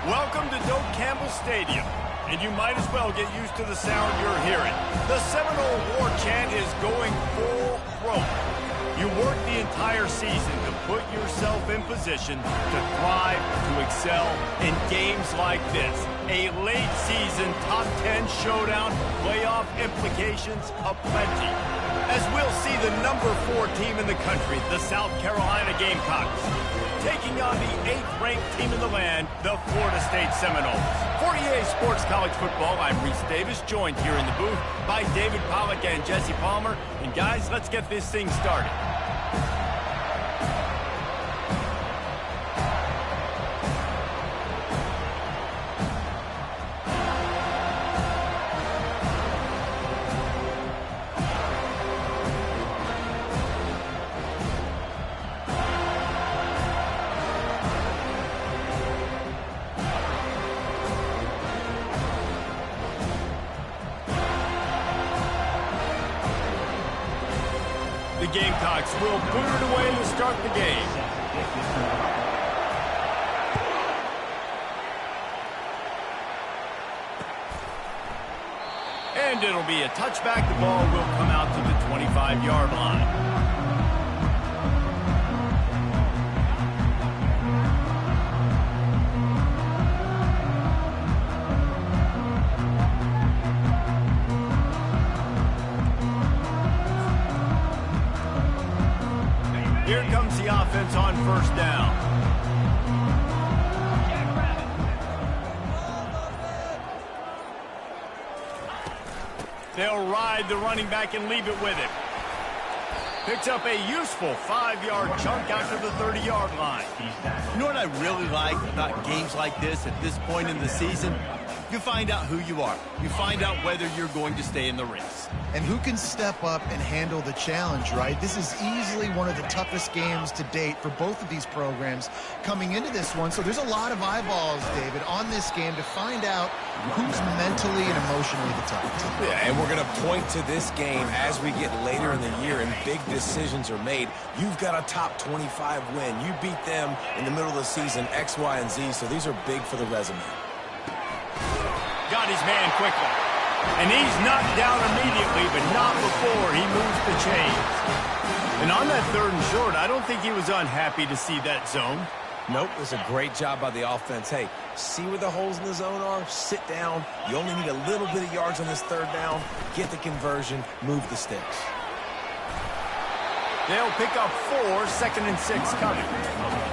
Welcome to Doak Campbell Stadium, and you might as well get used to the sound you're hearing. The Seminole War Chant is going full throat. You work the entire season to put yourself in position to thrive, to excel in games like this. A late season top 10 showdown, playoff implications aplenty. As we'll see the number 4 team in the country, the South Carolina Gamecocks, taking on the 8th-ranked team in the land, the Florida State Seminoles. For EA Sports College Football, I'm Reese Davis, joined here in the booth by David Pollack and Jesse Palmer. And guys, let's get this thing started. The Gamecocks will boot it away to start the game. And it'll be a touchback. The ball will come out to the 25-yard line. Here comes the offense on first down. They'll ride the running back and leave it with him. Picks up a useful 5-yard chunk out to the 30-yard line. You know what I really like about games like this at this point in the season? You find out who you are. You find out whether you're going to stay in the race. And who can step up and handle the challenge, right? This is easily one of the toughest games to date for both of these programs coming into this one. So there's a lot of eyeballs, David, on this game to find out who's mentally and emotionally the toughest. Yeah, and we're going to point to this game as we get later in the year and big decisions are made. You've got a top 25 win. You beat them in the middle of the season, X, Y, and Z, so these are big for the resume. Got his man quickly. And he's knocked down immediately, but not before he moves the chains. And on that 3rd and short, I don't think he was unhappy to see that zone. Nope, it was a great job by the offense. Hey, see where the holes in the zone are? Sit down. You only need a little bit of yards on this 3rd down. Get the conversion. Move the sticks. They'll pick up 4, 2nd and 6 coming.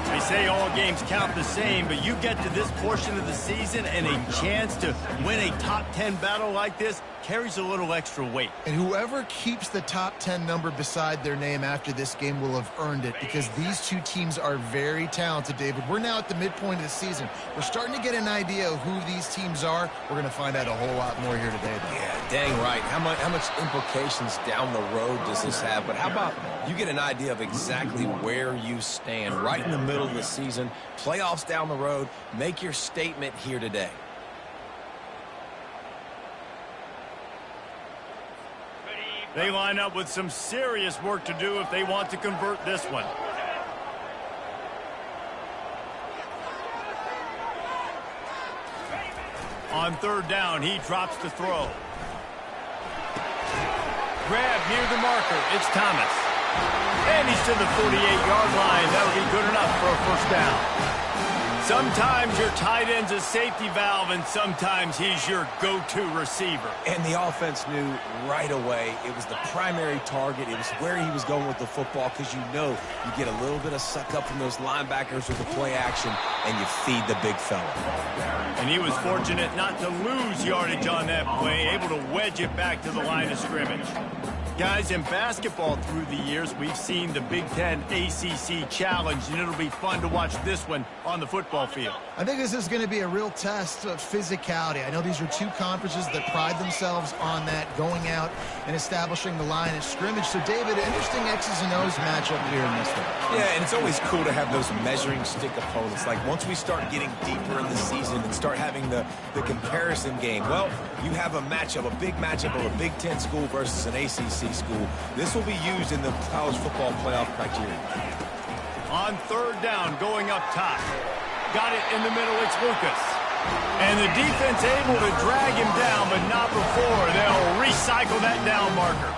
They say all games count the same, but you get to this portion of the season and a chance to win a top 10 battle like this carries a little extra weight. And whoever keeps the top 10 number beside their name after this game will have earned it, because these two teams are very talented, David. We're now at the midpoint of the season. We're starting to get an idea of who these teams are. We're going to find out a whole lot more here today, though. Yeah, dang right. How much implications down the road does this have? But how about you get an idea of exactly where you stand right in the middle of the season, playoffs down the road, make your statement here today. They line up with some serious work to do if they want to convert this one. On 3rd down, he drops to throw. Grab near the marker. It's Thomas. And he's to the 48-yard line. That'll be good enough for a 1st down. Sometimes your tight end's a safety valve, and sometimes he's your go-to receiver. And the offense knew right away it was the primary target. It was where he was going with the football, because you know you get a little bit of suck up from those linebackers with the play action, and you feed the big fella. And he was fortunate not to lose yardage on that play, able to wedge it back to the line of scrimmage. Guys, in basketball through the years, we've seen the Big Ten ACC Challenge, and it'll be fun to watch this one on the football field. I think this is going to be a real test of physicality. I know these are two conferences that pride themselves on that, going out and establishing the line of scrimmage. So, David, interesting X's and O's matchup here in this one. Yeah, and it's always cool to have those measuring stick opponents. Like, once we start getting deeper in the season and start having the comparison game, well, you have a matchup, a big matchup of a Big Ten school versus an ACC school. This will be used in the college football playoff criteria. On 3rd down, going up top. Got it in the middle, it's Lucas. And the defense able to drag him down, but not before. They'll recycle that down marker.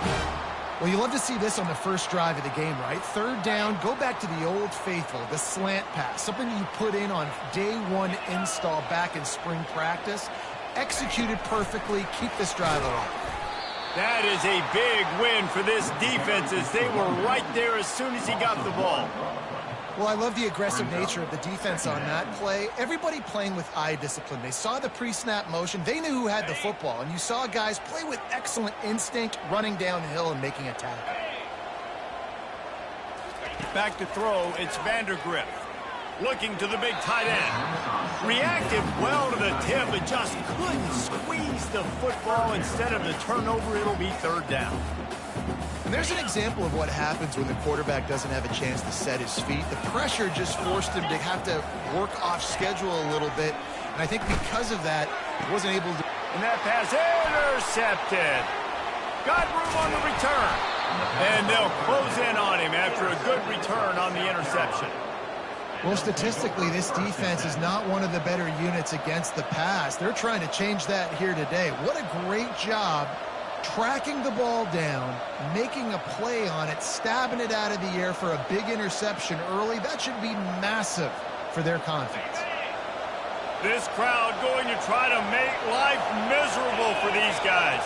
Well, you love to see this on the first drive of the game, right? Third down, go back to the old faithful, the slant pass, something you put in on day one install back in spring practice. Executed perfectly, keep this drive alive. That is a big win for this defense as they were right there as soon as he got the ball. Well, I love the aggressive nature of the defense on that play. Everybody playing with eye discipline. They saw the pre-snap motion. They knew who had the football. And you saw guys play with excellent instinct, running downhill and making a tackle. Back to throw, it's Vandergrift. Looking to the big tight end. Reacted well to the tip, but just couldn't squeeze the football. Instead of the turnover, it'll be third down. And there's an example of what happens when the quarterback doesn't have a chance to set his feet. The pressure just forced him to have to work off schedule a little bit. And I think because of that, he wasn't able to... And that pass intercepted. Got room on the return. And they'll close in on him after a good return on the interception. Well, statistically, this defense is not one of the better units against the pass. They're trying to change that here today. What a great job tracking the ball down, making a play on it, stabbing it out of the air for a big interception early. That should be massive for their confidence. This crowd going to try to make life miserable for these guys.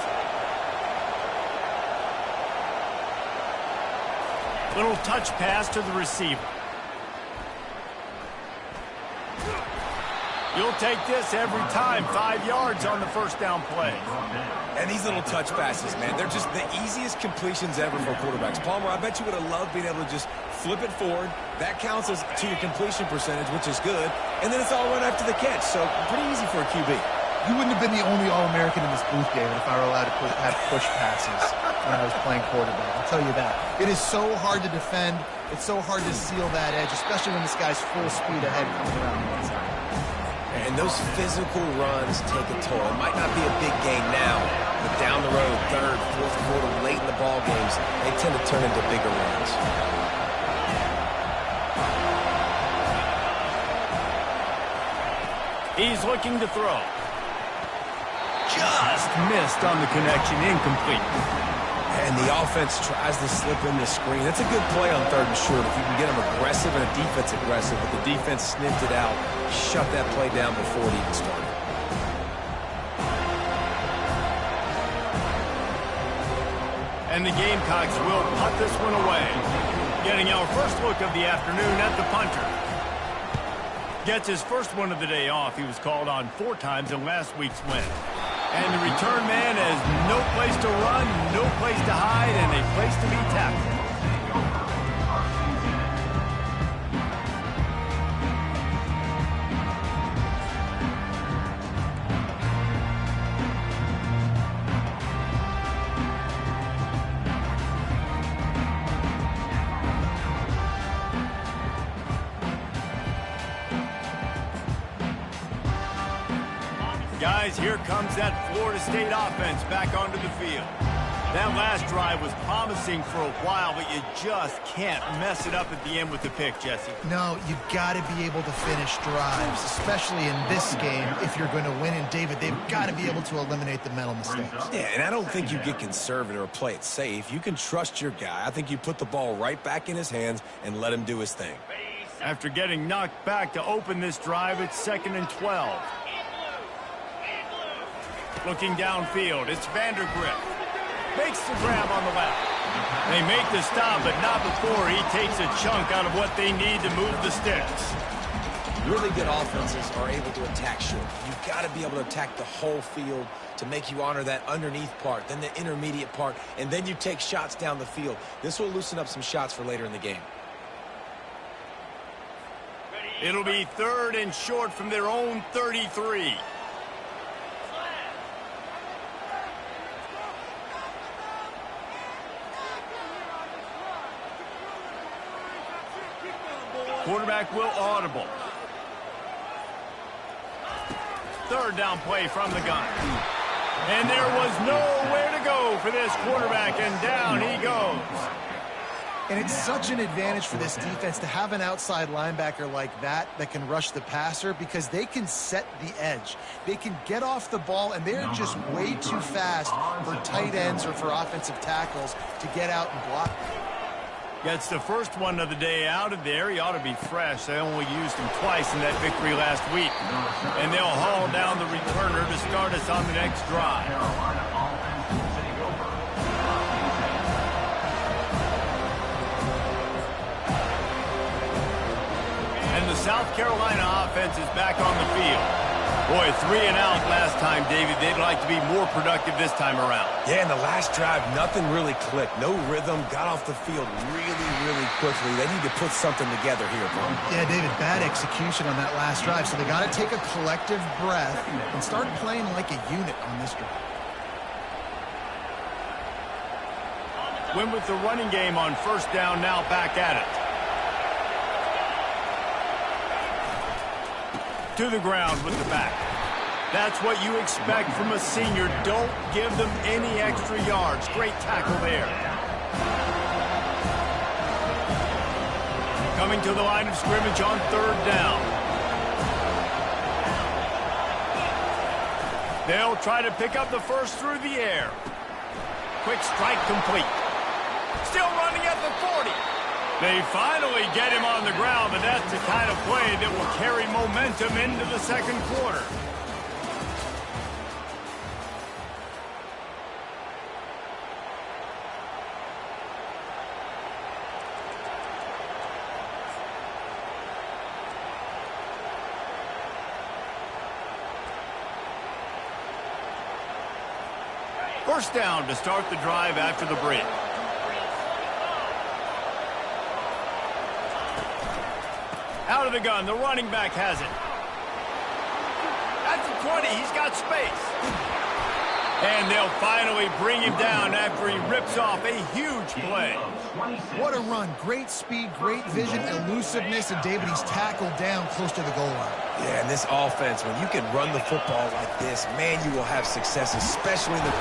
Little touch pass to the receiver. You'll take this every time. 5 yards on the first down play. And these little touch passes, man, they're just the easiest completions ever for quarterbacks. Palmer, I bet you would have loved being able to just flip it forward. That counts as to your completion percentage, which is good. And then it's all run after the catch. So pretty easy for a QB. You wouldn't have been the only All-American in this booth, David, if I were allowed to have push passes when I was playing quarterback. I'll tell you that. It is so hard to defend. It's so hard to seal that edge, especially when this guy's full speed ahead coming around the inside. And those physical runs take a toll. It might not be a big game now, but down the road, third, fourth quarter, late in the ball games, they tend to turn into bigger runs. He's looking to throw. Just missed on the connection, incomplete. And the offense tries to slip in the screen. That's a good play on third and short. If you can get them aggressive and a defense aggressive, but the defense sniffed it out, shut that play down before it even started. And the Gamecocks will punt this one away. Getting our first look of the afternoon at the punter. Gets his first one of the day off. He was called on 4 times in last week's win. And the return man has no place to run, no place to hide, and a place to be tackled. Guys, here comes that Florida State offense back onto the field. That last drive was promising for a while, but you just can't mess it up at the end with the pick, Jesse. No, you've got to be able to finish drives, especially in this game if you're going to win. And, David, they've got to be able to eliminate the mental mistakes. Yeah, and I don't think you get conservative or play it safe. You can trust your guy. I think you put the ball right back in his hands and let him do his thing. After getting knocked back to open this drive, it's 2nd and 12. Looking downfield, it's Vandergrift. Makes the grab on the left. They make the stop, but not before he takes a chunk out of what they need to move the sticks. Really good offenses are able to attack short. You've got to be able to attack the whole field to make you honor that underneath part, then the intermediate part, and then you take shots down the field. This will loosen up some shots for later in the game. It'll be 3rd and short from their own 33. Quarterback will audible. 3rd down play from the gun. And there was nowhere to go for this quarterback, and down he goes. And it's such an advantage for this defense to have an outside linebacker like that can rush the passer because they can set the edge. They can get off the ball, and they're just way too fast for tight ends or for offensive tackles to get out and block. Gets the first one of the day out of there. He ought to be fresh. They only used him twice in that victory last week. And they'll haul down the returner to start us on the next drive. And the South Carolina offense is back on the field. Boy, 3 and out last time, David. They'd like to be more productive this time around. Yeah, in the last drive, nothing really clicked. No rhythm, got off the field really quickly. They need to put something together here, bro. Yeah, David, bad execution on that last drive. So they got to take a collective breath and start playing like a unit on this drive. Win with the running game on first down, now back at it. To the ground with the back. That's what you expect from a senior. Don't give them any extra yards. Great tackle there. Coming to the line of scrimmage on third down. They'll try to pick up the first through the air. Quick strike complete. Still running at the 40. They finally get him on the ground, but that's the kind of play that will carry momentum into the second quarter. First down to start the drive after the break. Out of the gun, the running back has it. At the 20, he's got space. And they'll finally bring him down after he rips off a huge play. What a run. Great speed, great vision, elusiveness, and David, he's tackled down close to the goal line. Yeah, and this offense, when you can run the football like this, man, you will have success, especially in the...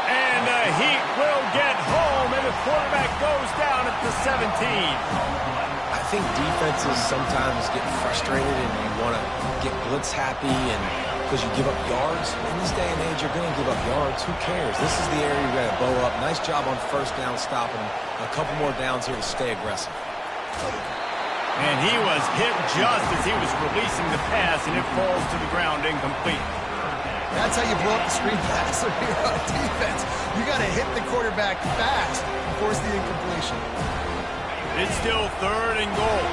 And the Heat will get home, and the quarterback goes down at the 17. I think defenses sometimes get frustrated and you want to get blitz happy and because you give up yards. In this day and age, you're going to give up yards. Who cares? This is the area you're going to bow up. Nice job on first down stopping them. A couple more downs here to stay aggressive. And he was hit just as he was releasing the pass, and it falls to the ground incomplete. That's how you blow up the screen pass here on defense. You got to hit the quarterback fast and force the incompletion. It's still third and goal.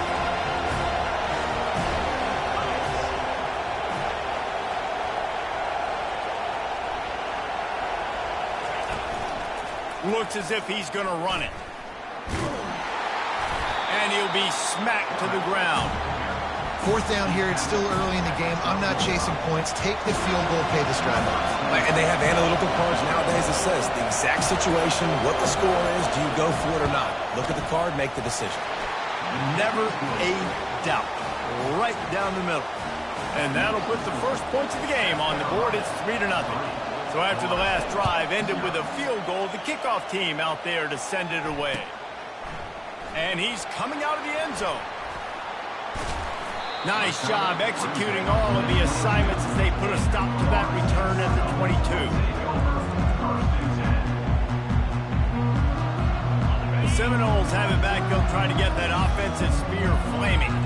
Looks as if he's going to run it. And he'll be smacked to the ground. Fourth down here, it's still early in the game. I'm not chasing points. Take the field goal, pay this drive off. And they have analytical cards nowadays that says the exact situation, what the score is, do you go for it or not? Look at the card, make the decision. Never a doubt. Right down the middle. And that'll put the first points of the game on the board. It's 3-0. So after the last drive ended with a field goal, the kickoff team out there to send it away. And he's coming out of the end zone. Nice job executing all of the assignments as they put a stop to that return at the 22. The Seminoles have it back. They'll try to get that offensive spear flaming.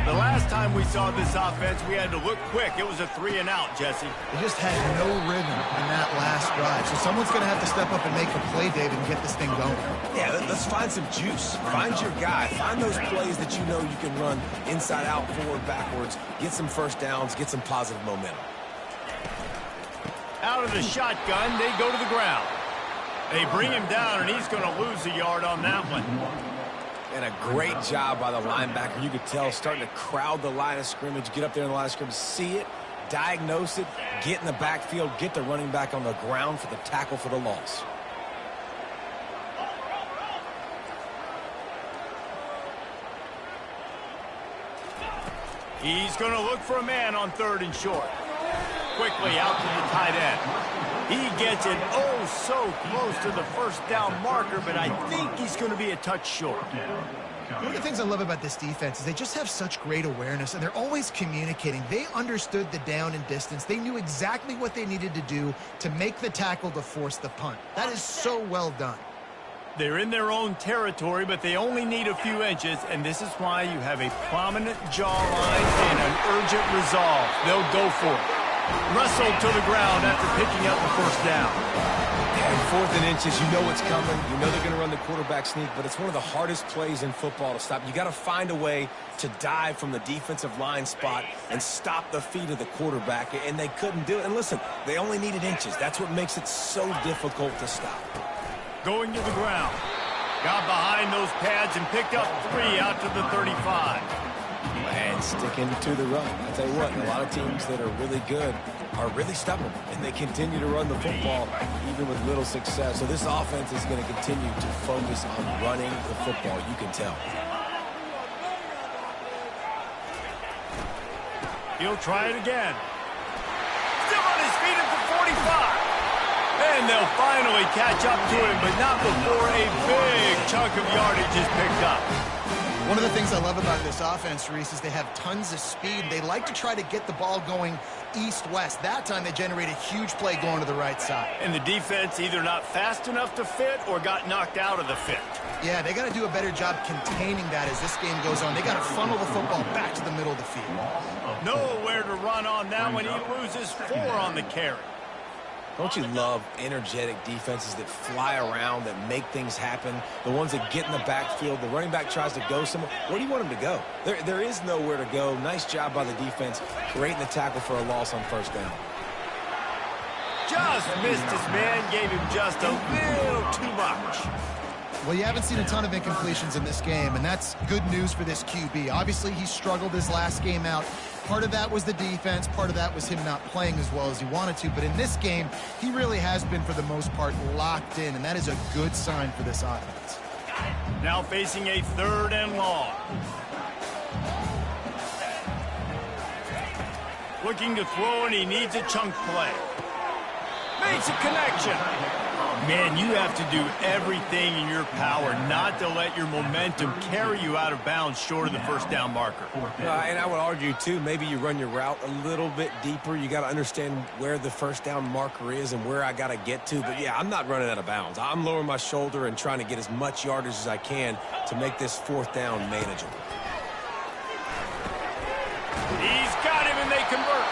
The last time we saw this offense, we had to look quick. It was a 3-and-out, Jesse. They just had no rhythm in that last drive. So someone's going to have to step up and make a play, David, and get this thing going. Yeah, let's find some juice. Find your guy. Find those plays that you know you can run inside out, forward, backwards. Get some first downs. Get some positive momentum. Out of the shotgun, they go to the ground. They bring him down, and he's going to lose a yard on that one. And a great job by the linebacker. You could tell starting to crowd the line of scrimmage, get up there in the line of scrimmage, see it, diagnose it, get in the backfield, get the running back on the ground for the tackle for the loss. He's going to look for a man on third and short. Quickly out to the tight end. He gets it oh so close to the first down marker, but I think he's going to be a touch short. One of the things I love about this defense is they just have such great awareness, and they're always communicating. They understood the down and distance. They knew exactly what they needed to do to make the tackle to force the punt. That is so well done. They're in their own territory, but they only need a few inches, and this is why you have a prominent jawline and an urgent resolve. They'll go for it. Wrestled to the ground after picking up the first down. And 4th and inches, you know what's coming. You know they're going to run the quarterback sneak, but it's one of the hardest plays in football to stop. You got to find a way to dive from the defensive line spot and stop the feet of the quarterback, and they couldn't do it. And listen, they only needed inches. That's what makes it so difficult to stop. Going to the ground. Got behind those pads and picked up 3 out to the 35. And sticking to the run. I tell you what, a lot of teams that are really good are really stubborn, and they continue to run the football even with little success. So this offense is going to continue to focus on running the football. You can tell. He'll try it again. Still on his feet at the 45. And they'll finally catch up to him, but not before a big chunk of yardage is picked up. One of the things I love about this offense, Reese, is they have tons of speed. They like to try to get the ball going east-west. That time they generate a huge play going to the right side. And the defense either not fast enough to fit or got knocked out of the fit. Yeah, they got to do a better job containing that as this game goes on. They got to funnel the football back to the middle of the field. Nowhere to run on that when he loses 4 on the carry. Don't you love energetic defenses that fly around, that make things happen, the ones that get in the backfield? The running back tries to go somewhere. Where do you want him to go? There is nowhere to go. Nice job by the defense, creating the tackle for a loss on first down. Just missed his man, gave him just a little too much. Well, you haven't seen a ton of incompletions in this game, and that's good news for this QB. Obviously, he struggled his last game out. Part of that was the defense. Part of that was him not playing as well as he wanted to. But in this game, he really has been, for the most part, locked in, and that is a good sign for this offense. Now facing a 3rd and long. Looking to throw, and he needs a chunk play. Makes a connection. Man, you have to do everything in your power not to let your momentum carry you out of bounds short of the first down marker. And I would argue, too, maybe you run your route a little bit deeper. You got to understand where the first down marker is and where I got to get to. But, yeah, I'm not running out of bounds. I'm lowering my shoulder and trying to get as much yardage as I can to make this 4th down manageable. He's got him, and they convert.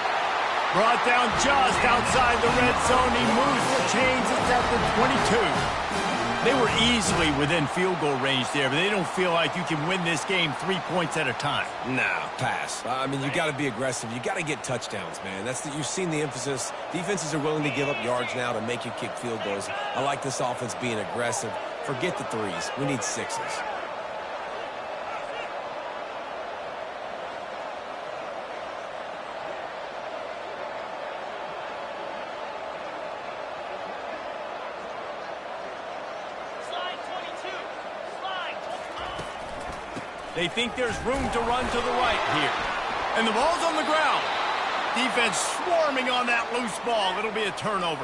Brought down just outside the red zone. He moves the chains. It's at the 22. They were easily within field goal range there, but they don't feel like you can win this game 3 points at a time. Nah, pass. I mean, you got to be aggressive. You got to get touchdowns, man. You've seen the emphasis. Defenses are willing to give up yards now to make you kick field goals. I like this offense being aggressive. Forget the 3s. We need 6s. They think there's room to run to the right here. And the ball's on the ground. Defense swarming on that loose ball. It'll be a turnover.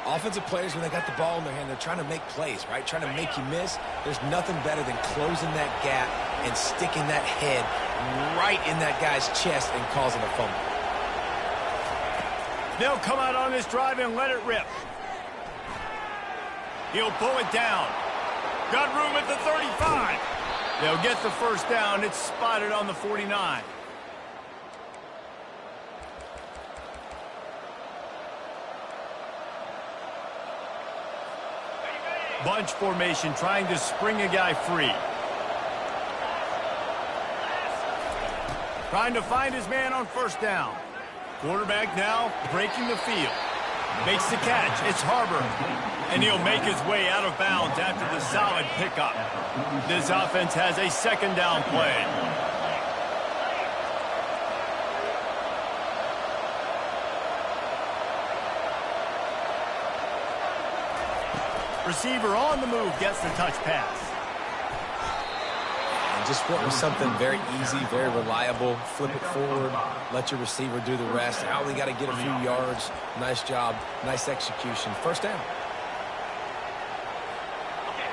Offensive players, when they got the ball in their hand, they're trying to make plays, right? Trying to make you miss. There's nothing better than closing that gap and sticking that head right in that guy's chest and causing a fumble. They'll come out on this drive and let it rip. He'll pull it down. Got room at the 35. They'll get the first down. It's spotted on the 49. Bunch formation, trying to spring a guy free. Trying to find his man on first down. Quarterback now breaking the field. Makes the catch. It's Harbor. And he'll make his way out of bounds after the solid pickup. This offense has a 2nd down play. Receiver on the move gets the touch pass. And just went with something very easy, very reliable. Flip it forward, let your receiver do the rest. I only got to get a few yards. Nice job, nice execution. First down.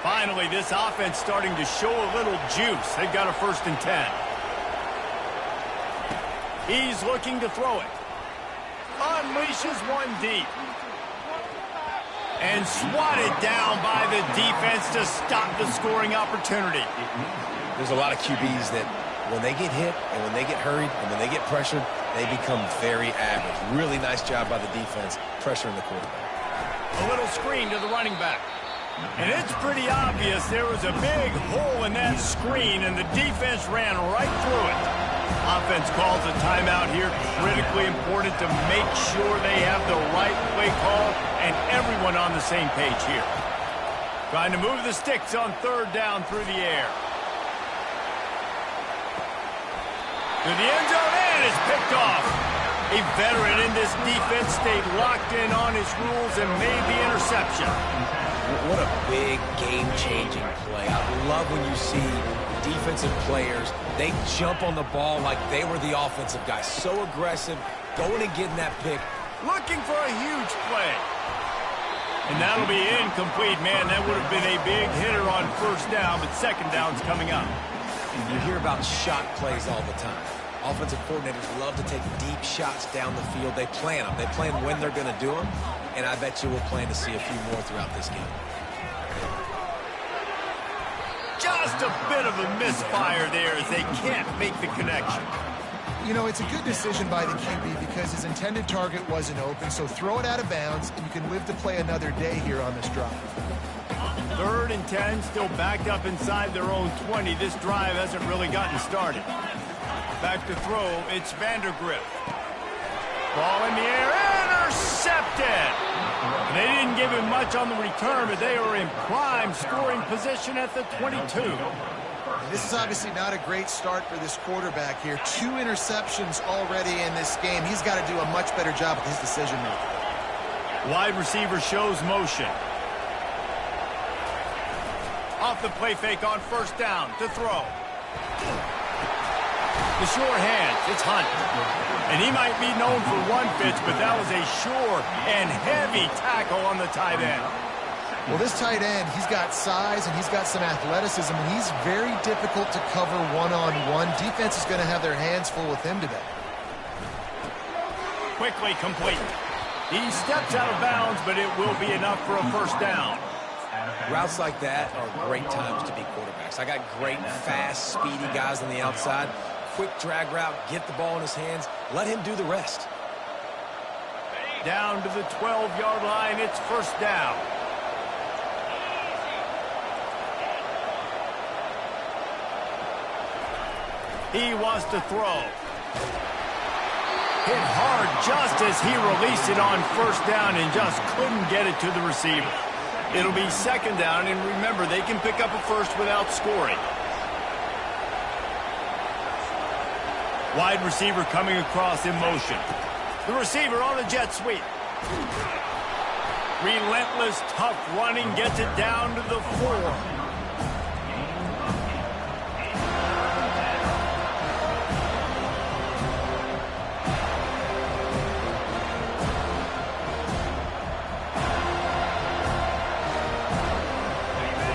Finally, this offense starting to show a little juice. They've got a 1st and 10. He's looking to throw it. Unleashes one deep. And swatted down by the defense to stop the scoring opportunity. There's a lot of QBs that when they get hit and when they get hurried and when they get pressured, they become very average. Really nice job by the defense pressuring the quarterback. A little screen to the running back. And it's pretty obvious there was a big hole in that screen, and the defense ran right through it. Offense calls a timeout here. Critically important to make sure they have the right play call and everyone on the same page here. Trying to move the sticks on 3rd down through the air. To the end zone, and it's picked off. A veteran in this defense stayed locked in on his rules and made the interception. What a big game-changing play. I love when you see defensive players, they jump on the ball like they were the offensive guy. So aggressive, going and getting that pick. Looking for a huge play. And that'll be incomplete, man. That would have been a big hitter on 1st down, but 2nd down's coming up. You hear about shot plays all the time. Offensive coordinators love to take deep shots down the field. They plan them. They plan when they're going to do them. And I bet you we'll plan to see a few more throughout this game. Just a bit of a misfire there as they can't make the connection. You know, it's a good decision by the QB because his intended target wasn't open, so throw it out of bounds, and you can live to play another day here on this drive. 3rd and 10, still backed up inside their own 20. This drive hasn't really gotten started. Back to throw, it's Vandergrift. Ball in the air, intercepted! And they didn't give him much on the return, but they were in prime scoring position at the 22. This is obviously not a great start for this quarterback here. 2 interceptions already in this game. He's got to do a much better job with his decision-making. Wide receiver shows motion. Off the play fake on 1st down to throw. The sure hands, it's Hunt. And he might be known for one pitch, but that was a sure and heavy tackle on the tight end. Well, this tight end, he's got size and he's got some athleticism, and he's very difficult to cover one-on-one. Defense is going to have their hands full with him today. Quickly complete. He steps out of bounds, but it will be enough for a 1st down. Routes like that are great times to be quarterbacks. I got great, fast, speedy guys on the outside. Quick drag route, get the ball in his hands, let him do the rest. Down to the 12-yard line, it's 1st down. He wants to throw. Hit hard just as he released it on 1st down and just couldn't get it to the receiver. It'll be 2nd down, and remember, they can pick up a 1st without scoring. Wide receiver coming across in motion. The receiver on a jet sweep. Relentless, tough running gets it down to the 4.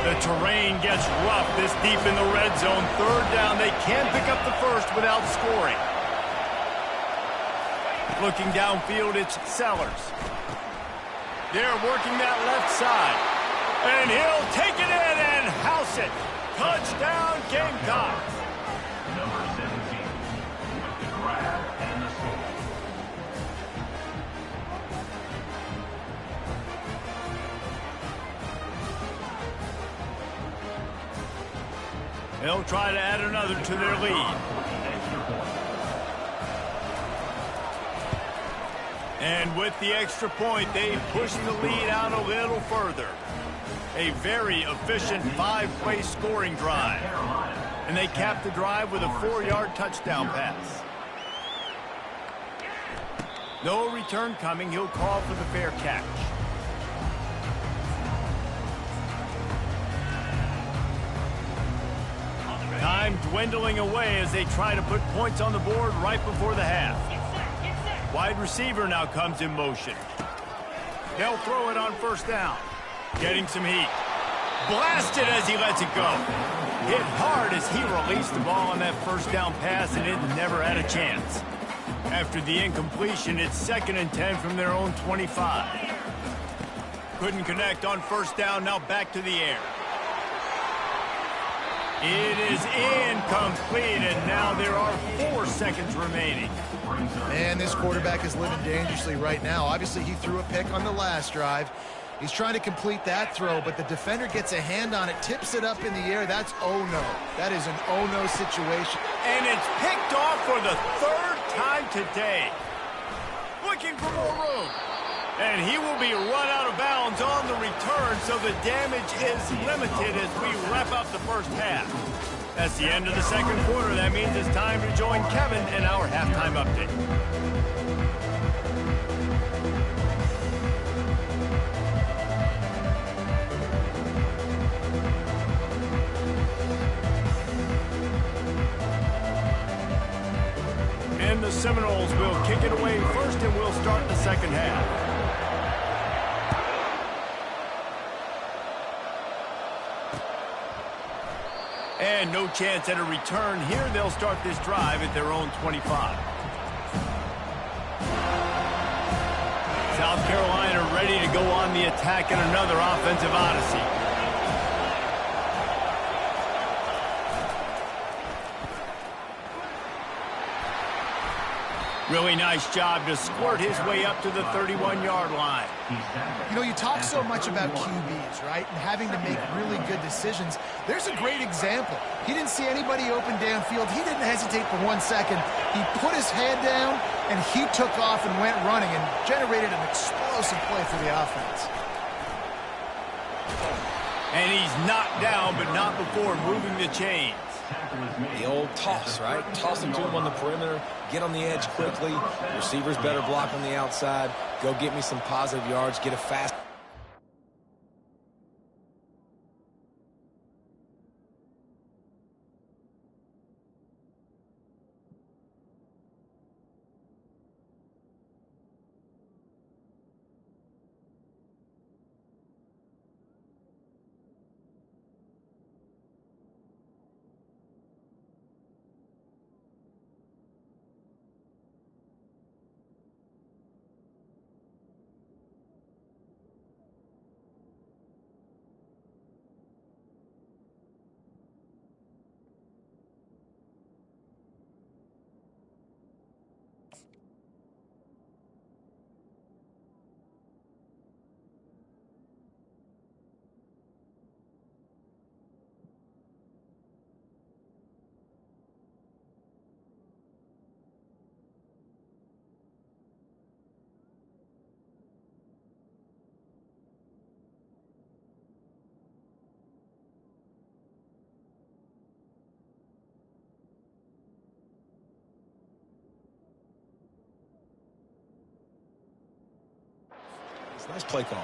The terrain gets rough this deep in the red zone. 3rd down, they can pick up the 1st without scoring. Looking downfield, it's Sellers. They're working that left side. And he'll take it in and house it. Touchdown, Gamecocks. Number 17, with the grab and the score. They'll try to add another to their lead. And with the extra point, they push the lead out a little further. A very efficient 5-play scoring drive. And they cap the drive with a 4-yard touchdown pass. No return coming. He'll call for the fair catch. Time dwindling away as they try to put points on the board right before the half. Wide receiver now comes in motion. They'll throw it on first down. Getting some heat. Blasted as he lets it go. Hit hard as he released the ball on that first down pass, and it never had a chance. After the incompletion, it's 2nd and 10 from their own 25. Couldn't connect on first down, now back to the air. It is incomplete, and now there are 4 seconds remaining. Man, this quarterback is living dangerously right now. Obviously, he threw a pick on the last drive. He's trying to complete that throw, but the defender gets a hand on it, tips it up in the air. That's oh-no. That is an oh-no situation. And it's picked off for the 3rd time today. Looking for more room. And he will be run out of bounds on the return, so the damage is limited as we wrap up the first half. That's the end of the 2nd quarter. That means it's time to join Kevin in our halftime update. And the Seminoles will kick it away first, and we'll start the 2nd half. And no chance at a return here. They'll start this drive at their own 25. South Carolina ready to go on the attack in another offensive odyssey. Really nice job to squirt his way up to the 31-yard line. You know, you talk so much about QBs, right, and having to make really good decisions. There's a great example. He didn't see anybody open downfield. He didn't hesitate for 1 second. He put his head down, and he took off and went running and generated an explosive play for the offense. And he's knocked down, but not before moving the chains. The old toss, right? Toss him to him on the perimeter, get on the edge quickly. Receivers better block on the outside. Go get me some positive yards, get a fast. Nice play call.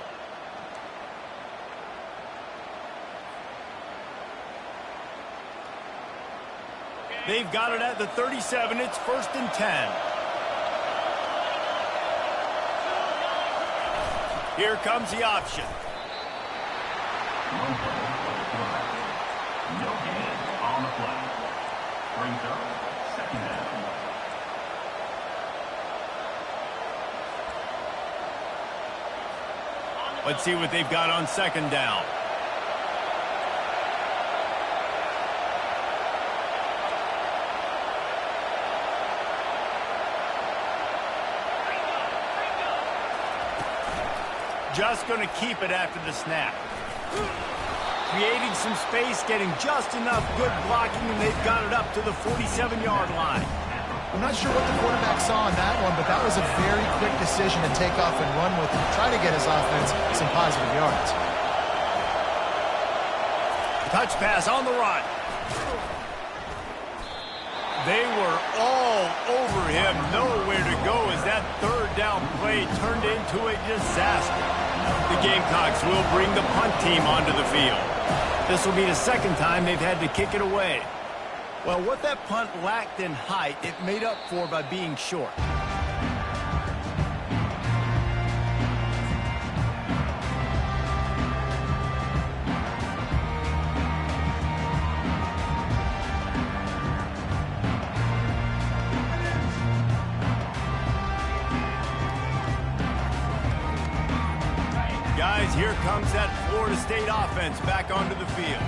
They've got it at the 37. It's 1st and 10. Here comes the option. No gain on the play. Brings up 2nd down. Let's see what they've got on 2nd down. Just going to keep it after the snap. Creating some space, getting just enough good blocking, and they've got it up to the 47-yard line. I'm not sure what the quarterback saw on that one, but that was a very quick decision to take off and run with and try to get his offense some positive yards. Touch pass on the run. They were all over him, nowhere to go as that 3rd down play turned into a disaster. The Gamecocks will bring the punt team onto the field. This will be the 2nd time they've had to kick it away. Well, what that punt lacked in height, it made up for by being short. Guys, here comes that Florida State offense back onto the field.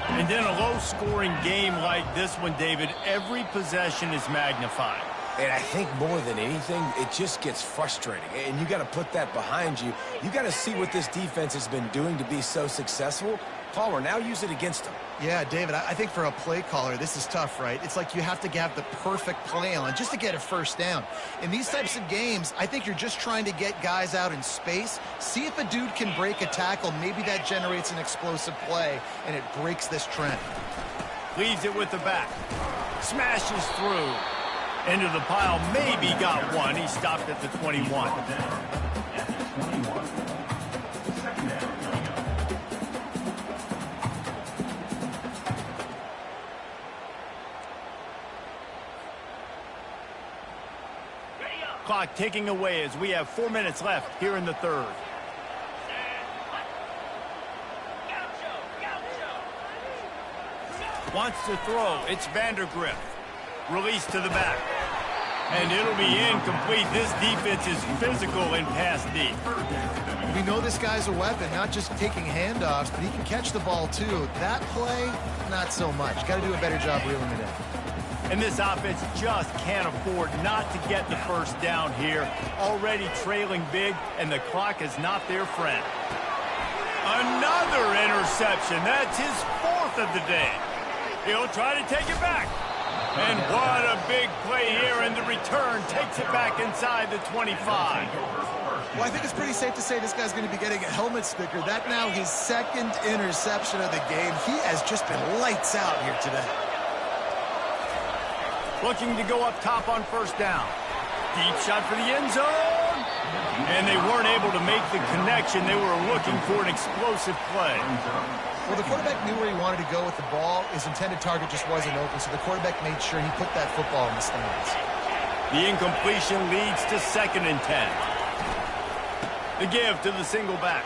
And in a low-scoring game like this one, David, every possession is magnified. And I think more than anything, it just gets frustrating. And you got to put that behind you. You got to see what this defense has been doing to be so successful. Palmer, now use it against them. Yeah, David, I think for a play caller, this is tough, right? It's like you have to have the perfect play on just to get a first down. In these types of games, I think you're just trying to get guys out in space, see if a dude can break a tackle. Maybe that generates an explosive play, and it breaks this trend. Leaves it with the back. Smashes through. Into the pile, maybe got one. He stopped at the 21. Clock ticking away as we have 4 minutes left here in the third. Wants to throw. It's Vandergrift. Release to the back. And it'll be incomplete. This defense is physical and pass deep. We know this guy's a weapon, not just taking handoffs, but he can catch the ball too. That play, not so much. Got to do a better job reeling it in. And this offense just can't afford not to get the first down here. Already trailing big, and the clock is not their friend. Another interception. That's his fourth of the day. He'll try to take it back. And what a big play here, and the return takes it back inside the 25. Well, I think it's pretty safe to say this guy's going to be getting a helmet sticker. That now his second interception of the game. He has just been lights out here today. Looking to go up top on first down. Deep shot for the end zone. And they weren't able to make the connection. They were looking for an explosive play. Well, the quarterback knew where he wanted to go with the ball. His intended target just wasn't open, so the quarterback made sure he put that football in the stands. The incompletion leads to 2nd and 10. The give to the single back.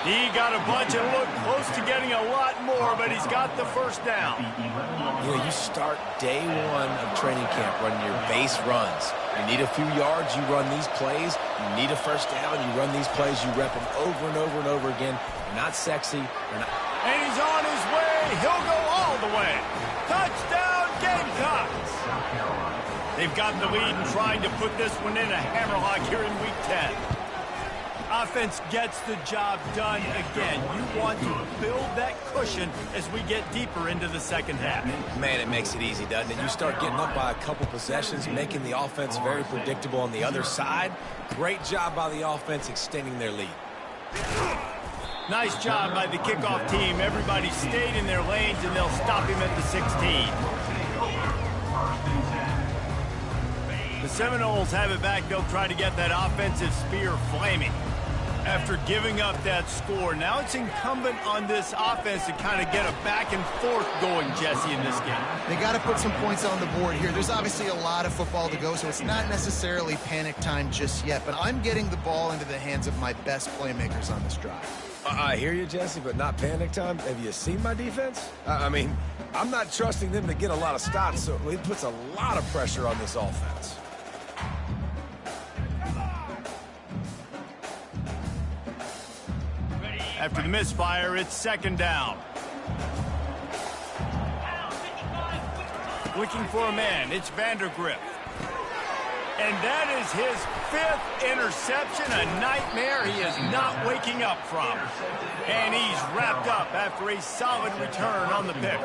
He got a bunch and looked close to getting a lot more, but he's got the first down. You know, you start day one of training camp running your base runs. You need a few yards, you run these plays. You need a first down, you run these plays. You rep them over and over and over again. They're not sexy. They're not... And he's on his way. He'll go all the way. Touchdown, Gamecocks. They've got the lead and trying to put this one in a hammerlock here in Week 10. Offense gets the job done again. You want to build that cushion as we get deeper into the second half. Man, it makes it easy, doesn't it? You start getting up by a couple possessions, making the offense very predictable on the other side. Great job by the offense extending their lead. Nice job by the kickoff team. Everybody stayed in their lanes, and they'll stop him at the 16. The Seminoles have it back. They'll try to get that offensive spear flaming. After giving up that score, now it's incumbent on this offense to kind of get a back and forth going, Jesse, in this game. They got to put some points on the board here. There's obviously a lot of football to go, so it's not necessarily panic time just yet, but I'm getting the ball into the hands of my best playmakers on this drive. I hear you, Jesse, but not panic time. Have you seen my defense? I mean, I'm not trusting them to get a lot of stops, so it puts a lot of pressure on this offense. After the misfire, it's 2nd down. Looking for a man. It's Vandergrift. And that is his 5th interception, a nightmare he is not waking up from. And he's wrapped up after a solid return on the pick.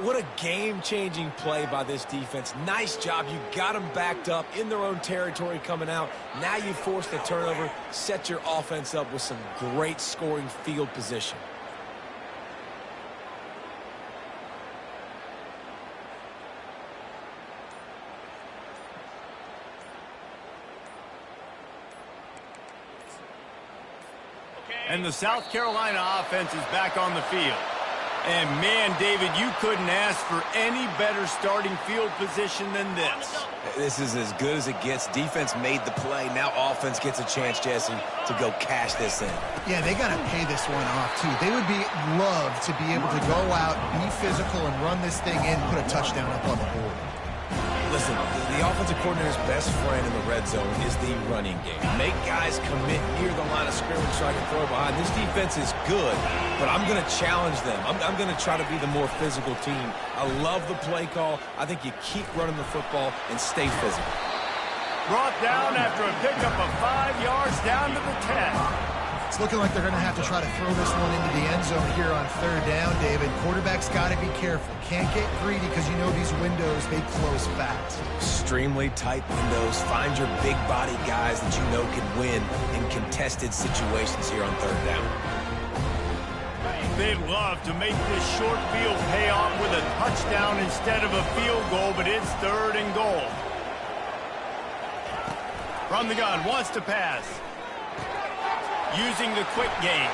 What a game-changing play by this defense. Nice job. You got them backed up in their own territory coming out. Now you force the turnover, set your offense up with some great scoring field position. And the South Carolina offense is back on the field. And man, David, you couldn't ask for any better starting field position than this. This is as good as it gets. Defense made the play. Now offense gets a chance, Jesse, to go cash this in. Yeah, they got to pay this one off, too. They would love to be able to go out, be physical, and run this thing in, put a touchdown up on the board. Listen, the offensive coordinator's best friend in the red zone is the running game. Make guys commit near the line of scrimmage so I can throw behind. This defense is good, but I'm going to challenge them. I'm going to try to be the more physical team. I love the play call. I think you keep running the football and stay physical. Brought down after a pickup of 5 yards down to the 10. It's looking like they're going to have to try to throw this one into the end zone here on third down, David. Quarterback's got to be careful. Can't get greedy because you know these windows, they close fast. Extremely tight windows. Find your big body guys that you know can win in contested situations here on third down. They'd love to make this short field pay off with a touchdown instead of a field goal, but it's third and goal. From the gun, wants to pass. Using the quick game.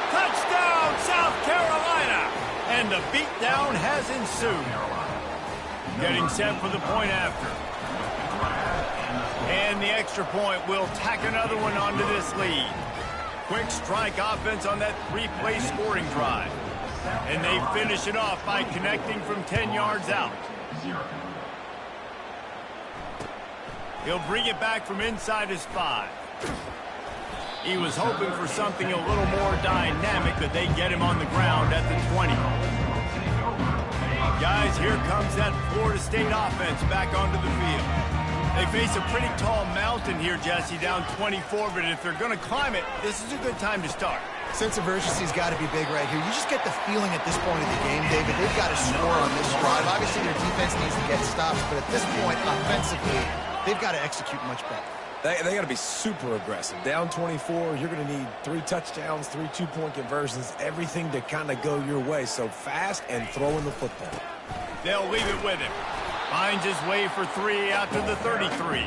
Touchdown, South Carolina! And the beatdown has ensued. Getting set for the point after. And the extra point will tack another one onto this lead. Quick strike offense on that 3-play scoring drive. And they finish it off by connecting from 10 yards out. He'll bring it back from inside his 5. He was hoping for something a little more dynamic, but they get him on the ground at the 20. Guys, here comes that Florida State offense back onto the field. They face a pretty tall mountain here, Jesse, down 24, but if they're going to climb it, this is a good time to start. Sense of urgency's got to be big right here. You just get the feeling at this point of the game, David, they've got to score on this drive. Obviously, their defense needs to get stops, but at this point, offensively, they've got to execute much better. They got to be super aggressive. Down 24, you're going to need 3 touchdowns, 3 two-point conversions, everything to kind of go your way. So fast and throwing the football. They'll leave it with him. Finds his way for 3 out to the 33.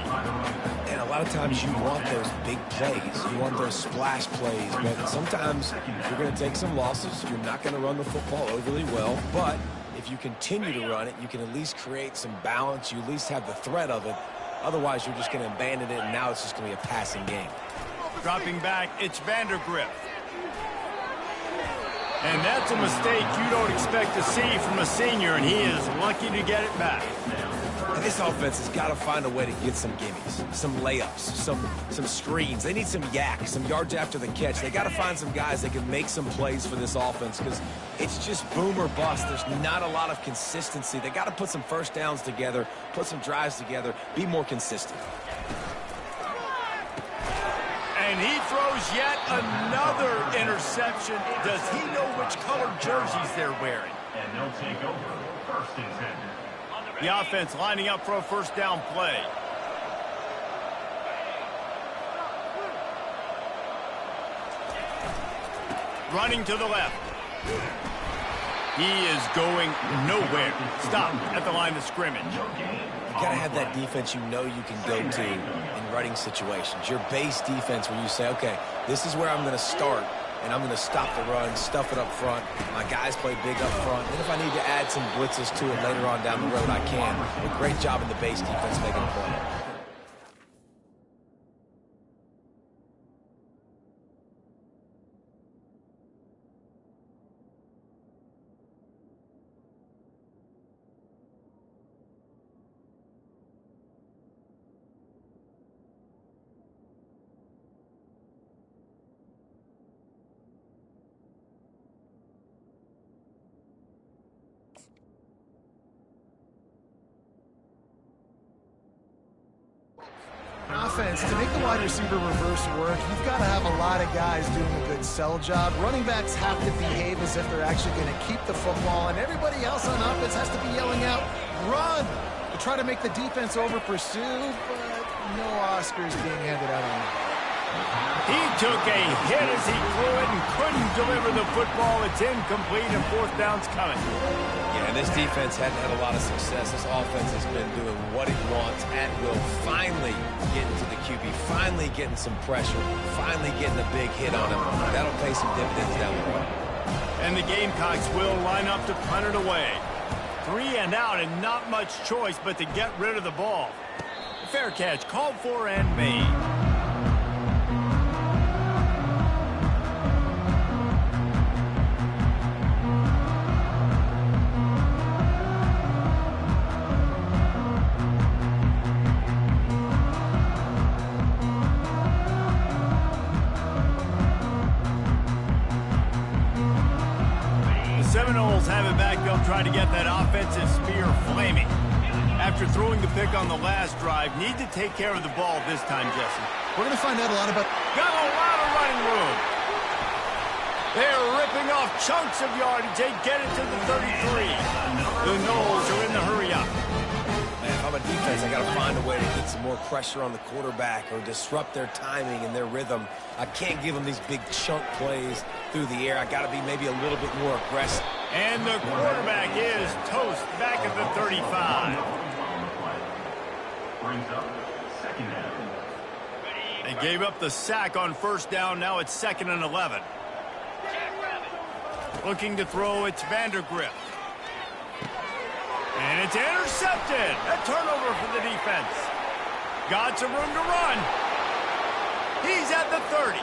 And a lot of times you want those big plays. You want those splash plays. But sometimes you're going to take some losses. You're not going to run the football overly well. But if you continue to run it, you can at least create some balance. You at least have the threat of it. Otherwise, you're just going to abandon it, and now it's just going to be a passing game. Dropping back, it's Vandergrift. And that's a mistake you don't expect to see from a senior, and he is lucky to get it back. And this offense has got to find a way to get some gimmies, some layups, some screens. They need some yak, some yards after the catch. They got to find some guys that can make some plays for this offense because it's just boom or bust. There's not a lot of consistency. They got to put some first downs together, put some drives together, be more consistent. And he throws yet another interception. Does he know which color jerseys they're wearing? And they'll take over first and 10. The offense lining up for a first down play. Running to the left. He is going nowhere. Stop at the line of scrimmage. You got to have that defense you know you can go to in running situations. Your base defense where you say, okay, this is where I'm going to start, and I'm going to stop the run, stuff it up front. My guys play big up front. And if I need to add some blitzes to it later on down the road, I can. A great job in the base defense making a play. Offense, to make the wide receiver reverse work, you've got to have a lot of guys doing a good sell job. Running backs have to behave as if they're actually going to keep the football, and everybody else on offense has to be yelling out, run, to try to make the defense over-pursue, but no Oscars being handed out on that. He took a hit as he threw it and couldn't deliver the football. It's incomplete and fourth down's coming. Yeah, and this defense hadn't had a lot of success. This offense has been doing what it wants and will finally get into the QB, finally getting some pressure, finally getting a big hit on him. That'll pay some dividends down the road. And the Gamecocks will line up to punt it away. 3 and out and not much choice but to get rid of the ball. Fair catch called for and made. Seminoles have it back. They'll try to get that offensive spear flaming. After throwing the pick on the last drive, need to take care of the ball this time, Jesse. We're going to find out a lot about... Got a lot of running room. They're ripping off chunks of yardage. They get it to the 33. The Noles are in the hurry-up. Man, if I'm a defense, I got to find a way to get some more pressure on the quarterback or disrupt their timing and their rhythm. I can't give them these big chunk plays through the air. I got to be maybe a little bit more aggressive. And the quarterback is toast back at the 35. Brings up second down. They gave up the sack on first down. Now it's 2nd and 11. Looking to throw, it's Vandergrift. And it's intercepted. A turnover for the defense. Got some room to run. He's at the 30.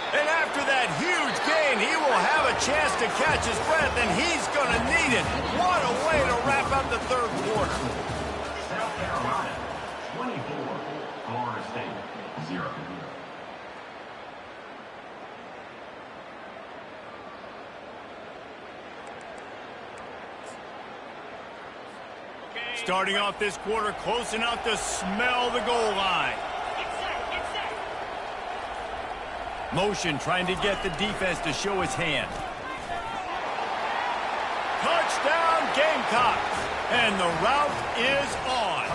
And after that huge gain, he will have a chance to catch his breath, and he's going to need it. What a way to wrap up the third quarter. South Carolina, 24. Florida State, 0. Starting off this quarter, close enough to smell the goal line. Motion trying to get the defense to show his hand. Touchdown Gamecocks. And the route is on.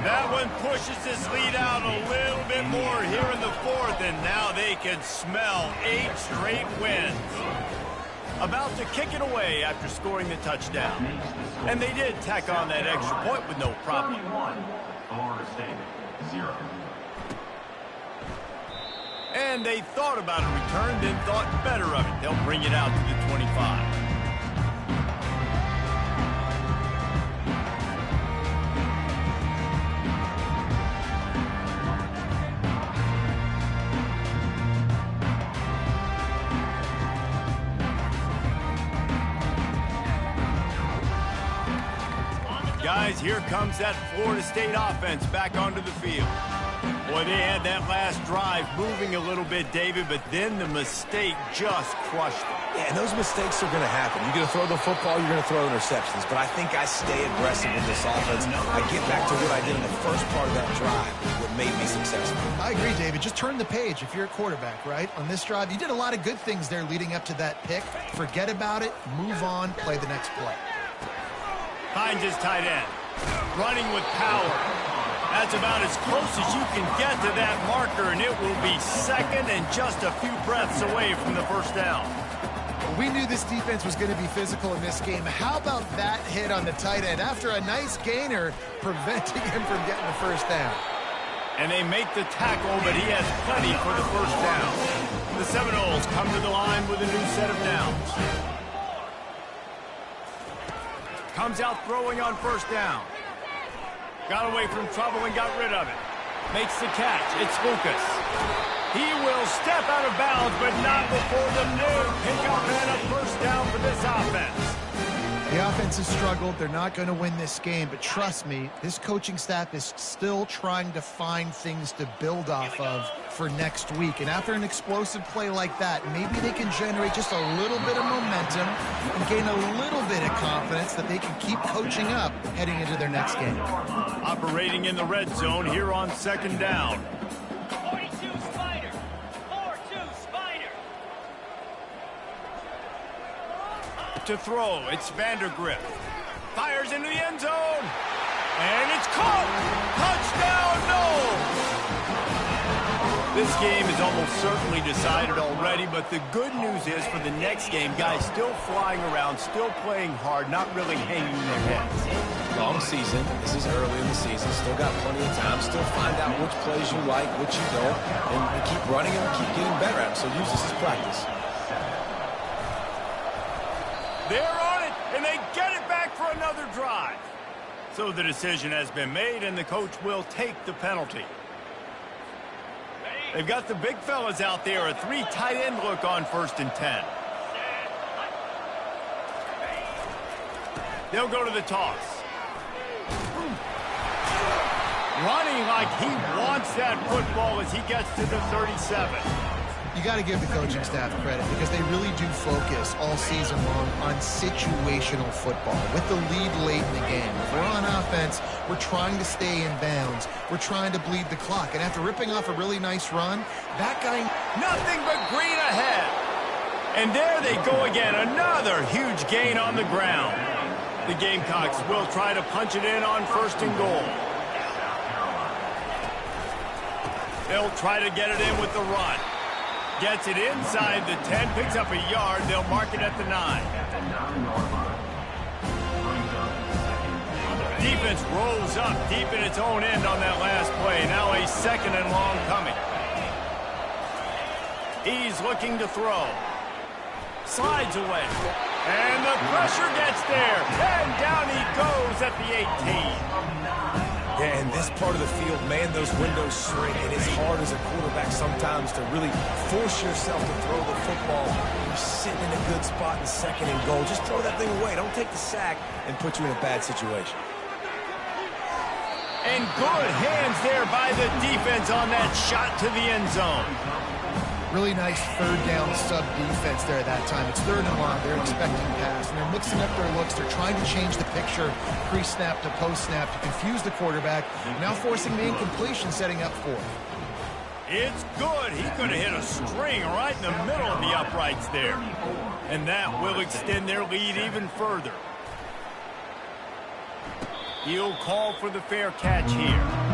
That one pushes this lead out a little bit more here in the fourth, and now they can smell 8 straight wins. About to kick it away after scoring the touchdown. And they did tack on that extra point with no problem. 31. Florida State, 0. And they thought about a return, then thought better of it. They'll bring it out to the 25. Guys, here comes that Florida State offense back onto the field. Boy, they had that last drive moving a little bit, David, but then the mistake just crushed them. Yeah, and those mistakes are going to happen. You're going to throw the football, you're going to throw interceptions. But I think I stay aggressive in this offense. I get back to what I did in the first part of that drive, what made me successful. I agree, David. Just turn the page if you're a quarterback, right? On this drive, you did a lot of good things there leading up to that pick. Forget about it, move on, play the next play. Hines is tight end. Running with power. That's about as close as you can get to that marker, and it will be 2nd and just a few breaths away from the first down. We knew this defense was going to be physical in this game. How about that hit on the tight end after a nice gainer preventing him from getting the first down? And they make the tackle, but he has plenty for the first down. The Seminoles come to the line with a new set of downs. Comes out throwing on first down. Got away from trouble and got rid of it. Makes the catch. It's Lucas. He will step out of bounds, but not before the new pickup and a first down for this offense. The offense has struggled. They're not going to win this game, but trust me, this coaching staff is still trying to find things to build off of for next week. And after an explosive play like that, maybe they can generate just a little bit of momentum and gain a little bit of confidence that they can keep coaching up heading into their next game. Operating in the red zone here on 2nd down. 42 Spider. 4-2 Spider. To throw, it's Vandergrift. Fires into the end zone. And it's caught. Touchdown, no. This game is almost certainly decided already, but the good news is for the next game, guys still flying around, still playing hard, not really hanging their heads. Long season. This is early in the season. Still got plenty of time. Still find out which plays you like, which you don't, and keep running and keep getting better at them. So use this as practice. They're on it, and they get it back for another drive. So the decision has been made, and the coach will take the penalty. They've got the big fellas out there, a 3 tight end look on 1st and 10. They'll go to the toss. Running like he wants that football as he gets to the 37. You got to give the coaching staff credit because they really do focus all season long on situational football. With the lead late in the game, if we're on offense, we're trying to stay in bounds. We're trying to bleed the clock. And after ripping off a really nice run, that guy... Nothing but green ahead. And there they go again. Another huge gain on the ground. The Gamecocks will try to punch it in on 1st and goal. They'll try to get it in with the run. Gets it inside the 10, picks up a yard. They'll mark it at the 9. Defense rolls up deep in its own end on that last play. Now a 2nd and long coming. He's looking to throw. Slides away. And the pressure gets there. And down he goes at the 18. Yeah, in this part of the field, man, those windows shrink, and it's hard as a quarterback sometimes to really force yourself to throw the football. You're sitting in a good spot in 2nd and goal. Just throw that thing away. Don't take the sack and put you in a bad situation. And good hands there by the defense on that shot to the end zone. Really nice 3rd down sub defense there at that time. It's 3rd and long. They're expecting pass, and they're mixing up their looks. They're trying to change the picture pre-snap to post-snap to confuse the quarterback, now forcing the incompletion, setting up 4th. It's good. He could have hit a string right in the middle of the uprights there. And that will extend their lead even further. He'll call for the fair catch here.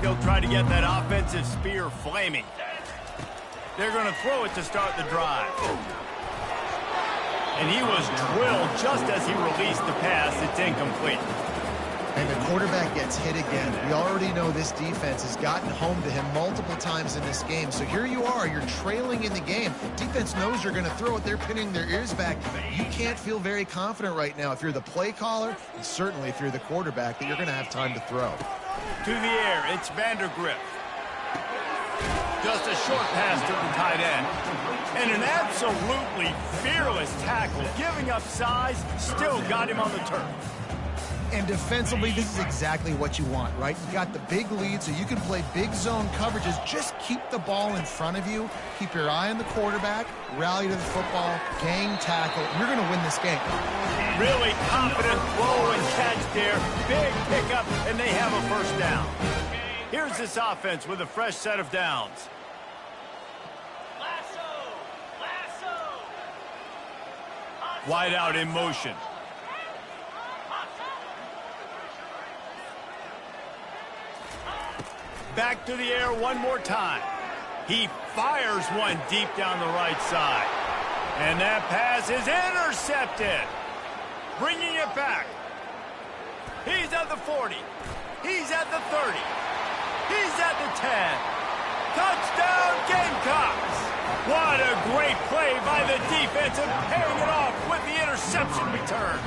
They'll try to get that offensive spear flaming. They're going to throw it to start the drive. And he was drilled just as he released the pass. It's incomplete. And the quarterback gets hit again. We already know this defense has gotten home to him multiple times in this game. So here you are. You're trailing in the game. Defense knows you're going to throw it. They're pinning their ears back. You can't feel very confident right now if you're the play caller, and certainly if you're the quarterback, that you're going to have time to throw. To the air, it's Vandergrift. Just a short pass to the tight end. And an absolutely fearless tackle. Giving up size, still got him on the turf. And defensively, this is exactly what you want, right? You got the big lead, so you can play big zone coverages. Just keep the ball in front of you. Keep your eye on the quarterback. Rally to the football. Gang tackle. You're going to win this game. Really confident throw and catch there. Big pickup, and they have a 1st down. Here's this offense with a fresh set of downs. Wide out in motion. Back to the air one more time. He fires one deep down the right side. And that pass is intercepted. Bringing it back. He's at the 40. He's at the 30. He's at the 10. Touchdown Gamecocks. What a great play by the defense and paying it off with the interception return.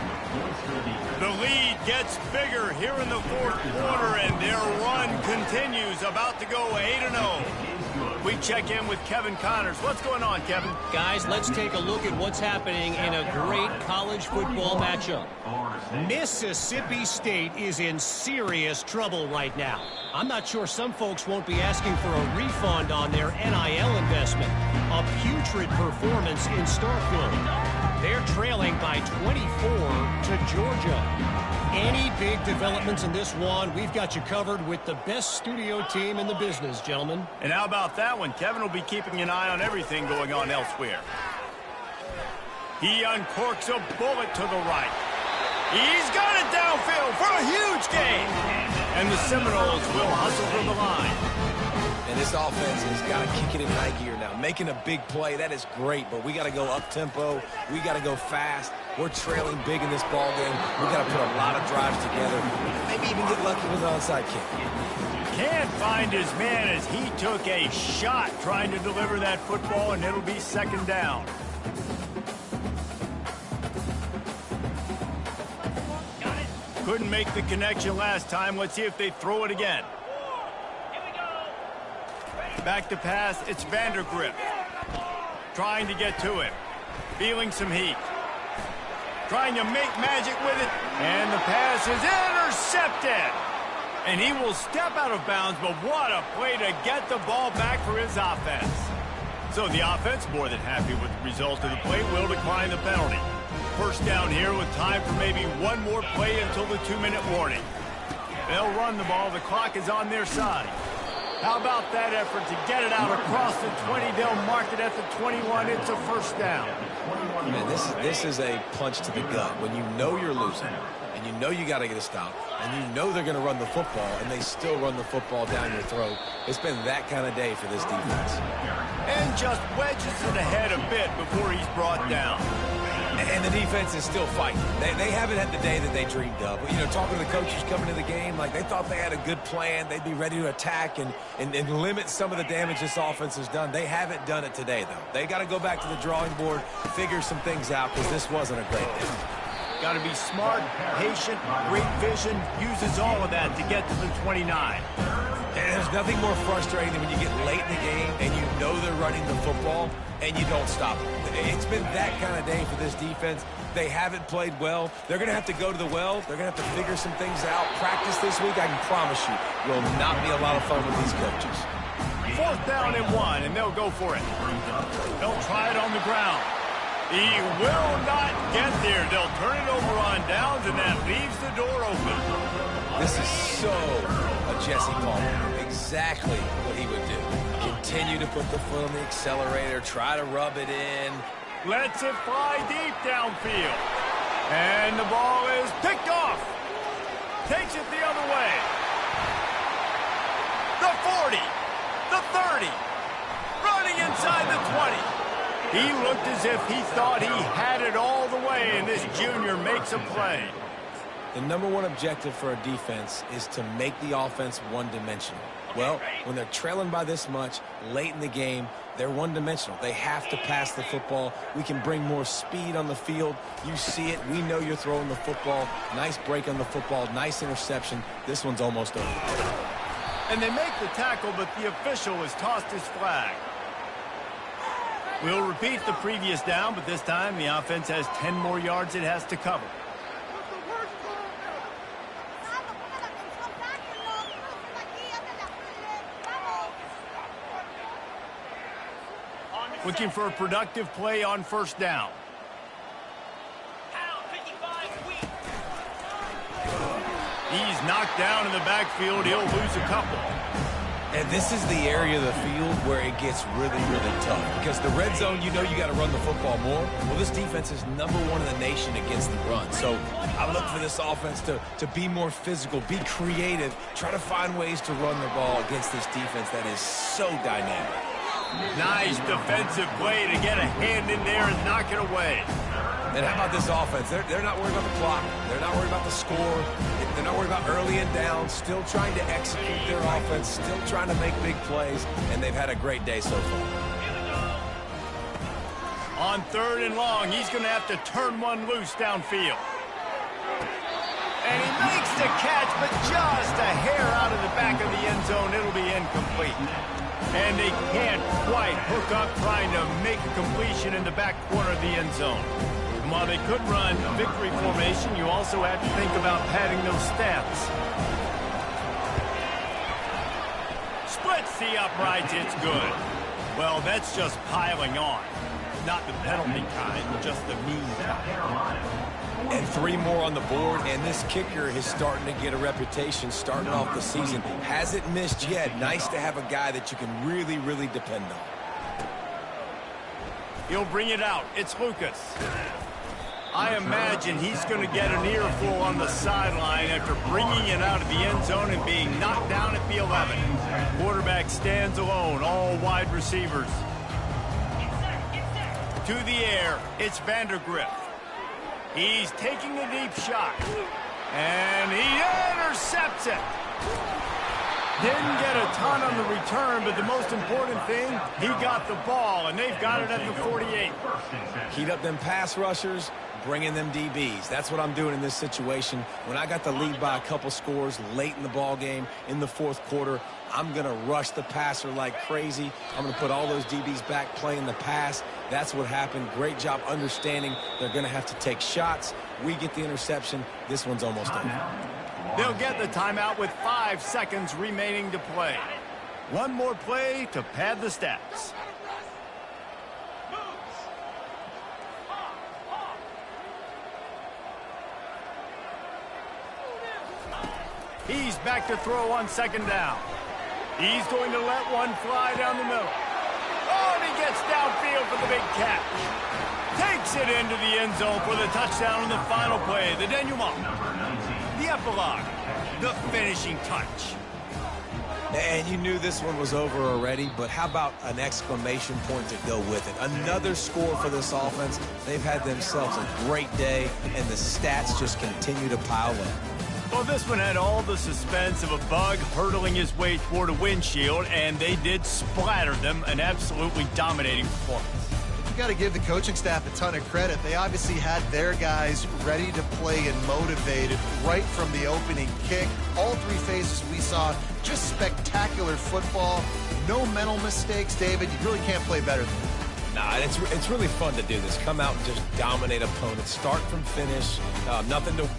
The lead gets bigger here in the 4th quarter, and their run continues, about to go 8-0. We check in with Kevin Connors. What's going on, Kevin? Guys, let's take a look at what's happening in a great college football matchup. Mississippi State is in serious trouble right now. I'm not sure some folks won't be asking for a refund on their NIL investment. A putrid performance in Starkville. They're trailing by 24 to Georgia. Any big developments in this one, we've got you covered with the best studio team in the business, gentlemen. And how about that one? Kevin will be keeping an eye on everything going on elsewhere. He uncorks a bullet to the right. He's got it downfield for a huge gain. And the Seminoles will hustle to the line. And this offense has got to kick it in high gear now. Making a big play, that is great, but we got to go up-tempo. We got to go fast. We're trailing big in this ball game. We got to put a lot of drives together. Maybe even get lucky with an onside kick. Can't find his man as he took a shot trying to deliver that football, and it'll be second down. Couldn't make the connection last time. Let's see if they throw it again. Back to pass, it's Vandergrift. Trying to get to him. Feeling some heat. Trying to make magic with it. And the pass is intercepted. And he will step out of bounds, but what a play to get the ball back for his offense. So the offense, more than happy with the result of the play, will decline the penalty. First down here with time for maybe one more play until the 2-minute warning. They'll run the ball. The clock is on their side. How about that effort to get it out across the 20? They'll mark it at the 21. It's a first down. Man, this is a punch to the gut. When you know you're losing, and you know you got to get a stop, and you know they're going to run the football, and they still run the football down your throat. It's been that kind of day for this defense. And just wedges it ahead a bit before he's brought down. And the defense is still fighting. They haven't had the day that they dreamed of. You know, talking to the coaches coming to the game, like they thought they had a good plan. They'd be ready to attack and limit some of the damage this offense has done. They haven't done it today, though. They got to go back to the drawing board, figure some things out, because this wasn't a great day. Got to be smart, patient, great vision, uses all of that to get to the 29. And there's nothing more frustrating than when you get late in the game and you know they're running the football and you don't stop them. It's been that kind of day for this defense. They haven't played well. They're going to have to go to the well. They're going to have to figure some things out. Practice this week, I can promise you, will not be a lot of fun with these coaches. Fourth down and 1, and they'll go for it. They'll try it on the ground. He will not get there. They'll turn it over on downs, and that leaves the door open. This is so a Jesse Palmer. Exactly what he would do. Continue to put the foot on the accelerator, try to rub it in. Lets it fly deep downfield. And the ball is picked off. Takes it the other way. The 40. The 30. Running inside the 20. He looked as if he thought he had it all the way, and this junior makes a play. The number one objective for a defense is to make the offense one-dimensional. Well, when they're trailing by this much, late in the game, they're one-dimensional. They have to pass the football. We can bring more speed on the field. You see it. We know you're throwing the football. Nice break on the football. Nice interception. This one's almost over. And they make the tackle, but the official has tossed his flag. We'll repeat the previous down, but this time the offense has 10 more yards it has to cover. Looking for a productive play on first down. He's knocked down in the backfield. He'll lose a couple. And this is the area of the field where it gets really, really tough. Because the red zone, you know you got to run the football more. Well, this defense is number one in the nation against the run. So I look for this offense to be more physical, be creative, try to find ways to run the ball against this defense that is so dynamic. Nice defensive play to get a hand in there and knock it away. And how about this offense? They're not worried about the clock. They're not worried about the score. They're not worried about early and down. Still trying to execute their offense. Still trying to make big plays. And they've had a great day so far. On third and long, he's going to have to turn one loose downfield. And he makes the catch, but just a hair out of the back of the end zone. It'll be incomplete. And they can't quite hook up trying to make a completion in the back corner of the end zone. And while they could run victory formation, you also have to think about padding those stats. Splits the uprights, it's good. Well, that's just piling on. Not the penalty kind, just the mean kind. And 3 more on the board, and this kicker is starting to get a reputation starting off the season. Hasn't missed yet. Nice to have a guy that you can really, really depend on. He'll bring it out. It's Lucas. I imagine he's going to get an earful on the sideline after bringing it out of the end zone and being knocked down at the 11. Quarterback stands alone, all wide receivers. To the air, it's Vandergrift. He's taking a deep shot. And he intercepts it. Didn't get a ton on the return, but the most important thing, he got the ball, and they've got it at the 48. Heat up them pass rushers, bring in them DBs. That's what I'm doing in this situation. When I got the lead by a couple scores late in the ball game in the fourth quarter, I'm going to rush the passer like crazy. I'm going to put all those DBs back playing the pass. That's what happened. Great job understanding they're going to have to take shots. We get the interception. This one's almost over. They'll get the timeout with 5 seconds remaining to play. One more play to pad the stats. He's back to throw on second down. He's going to let one fly down the middle. Oh, and he gets downfield for the big catch. Takes it into the end zone for the touchdown on the final play. The denouement. The epilogue. The finishing touch. And you knew this one was over already, but how about an exclamation point to go with it? Another score for this offense. They've had themselves a great day, and the stats just continue to pile up. Well, this one had all the suspense of a bug hurtling his way toward a windshield, and they did splatter them. An absolutely dominating performance. You got to give the coaching staff a ton of credit. They obviously had their guys ready to play and motivated right from the opening kick. All 3 phases we saw, just spectacular football. No mental mistakes, David. You really can't play better than that. Nah, it's really fun to do this. Come out and just dominate opponents. Start from finish. Nothing to